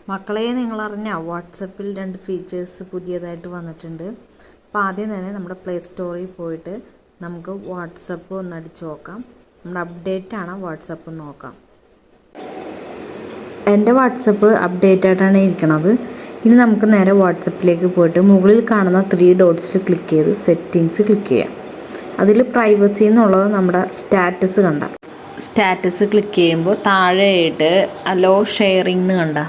മക്കളെ നിങ്ങളറിഞ്ഞ വാട്സപ്പിൽ 2 ഫീച്ചേഴ്സ് പുതിയതായിട്ട് വന്നിട്ടുണ്ട്. അപ്പോൾ ആദ്യം തന്നെ നമ്മുടെ പ്ലേ സ്റ്റോറിൽ പോയിട്ട് നമുക്ക് വാട്സപ്പ് ഒന്ന് അടിച്ചു നോക്കാം. നമ്മുടെ അപ്ഡേറ്റ് ആണ് വാട്സപ്പ് നോക്കാം. എൻ്റെ വാട്സപ്പ് അപ്ഡേറ്റ് ആയിട്ടാണ് ഇരിക്കുന്നത്. ഇനി നമുക്ക് നേരെ വാട്സപ്പിലേക്ക് പോയിട്ട് മുകളിൽ കാണുന്ന 3 ഡോട്ട്സിൽ ക്ലിക്ക് ചെയ്ത് സെറ്റിങ്സ് ക്ലിക്ക് ചെയ്യാം. അതിൽ പ്രൈവസി എന്നുള്ളത് നമ്മുടെ സ്റ്റാറ്റസ് കണ്ട സ്റ്റാറ്റസ് ക്ലിക്ക് ചെയ്യുമ്പോൾ താഴെയായിട്ട് അലോ ഷെയറിംഗ് എന്ന് കണ്ട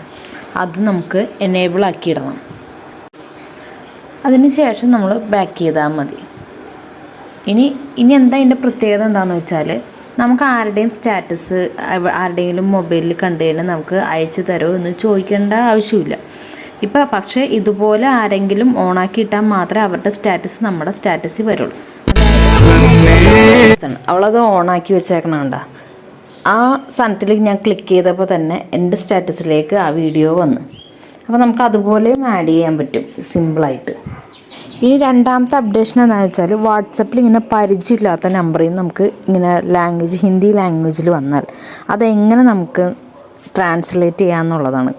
അത് നമുക്ക് എനേബിൾ ആക്കിയിടണം. അതിന് ശേഷം നമ്മൾ ബാക്ക് ചെയ്താൽ മതി. ഇനി എന്താ ഇതിൻ്റെ പ്രത്യേകത എന്താണെന്ന് വെച്ചാൽ നമുക്ക് ആരുടെയും സ്റ്റാറ്റസ് ആരുടെയെങ്കിലും മൊബൈലിൽ കണ്ടു കഴിഞ്ഞാൽ നമുക്ക് അയച്ചു തരുമോ എന്ന് ചോദിക്കേണ്ട ആവശ്യമില്ല. പക്ഷേ ഇതുപോലെ ആരെങ്കിലും ഓണാക്കിയിട്ടാൽ മാത്രമേ അവരുടെ സ്റ്റാറ്റസ് നമ്മുടെ സ്റ്റാറ്റസിൽ വരുള്ളൂ. അവളത് ഓണാക്കി വെച്ചേക്കണണ്ട ആ സാധനത്തിൽ ഞാൻ ക്ലിക്ക് ചെയ്തപ്പോൾ തന്നെ എൻ്റെ സ്റ്റാറ്റസിലേക്ക് ആ വീഡിയോ വന്നു. അപ്പോൾ നമുക്ക് അതുപോലെയും ആഡ് ചെയ്യാൻ പറ്റും സിമ്പിളായിട്ട്. ഇനി രണ്ടാമത്തെ അപ്ഡേഷൻ എന്താണെന്ന് വെച്ചാൽ വാട്സപ്പിൽ ഇങ്ങനെ പരിചയമില്ലാത്ത നമ്പറിൽ നിന്ന് നമുക്ക് ഇങ്ങനെ ഹിന്ദി ലാംഗ്വേജിൽ വന്നാൽ അതെങ്ങനെ നമുക്ക് ട്രാൻസ്ലേറ്റ് ചെയ്യാമെന്നുള്ളതാണ്.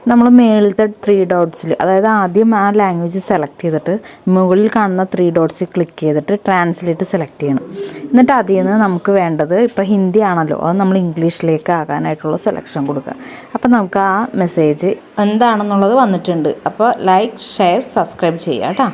നമ്മൾ മുകളിലത്തെ 3 ഡോട്ട്സിൽ, അതായത് ആദ്യം ആ ലാംഗ്വേജ് സെലക്ട് ചെയ്തിട്ട് മുകളിൽ കാണുന്ന 3 ഡോട്ട്സിൽ ക്ലിക്ക് ചെയ്തിട്ട് ട്രാൻസ്ലേറ്റ് സെലക്ട് ചെയ്യണം. എന്നിട്ട് അതിൽ നിന്ന് നമുക്ക് വേണ്ടത് ഇപ്പോൾ ഹിന്ദി ആണല്ലോ, അത് നമ്മൾ ഇംഗ്ലീഷിലേക്ക് ആകാനായിട്ടുള്ള സെലക്ഷൻ കൊടുക്കുക. അപ്പോൾ നമുക്ക് ആ മെസ്സേജ് എന്താണെന്നുള്ളത് വന്നിട്ടുണ്ട്. അപ്പോൾ ലൈക്ക്, ഷെയർ, സബ്സ്ക്രൈബ് ചെയ്യാം കേട്ടോ.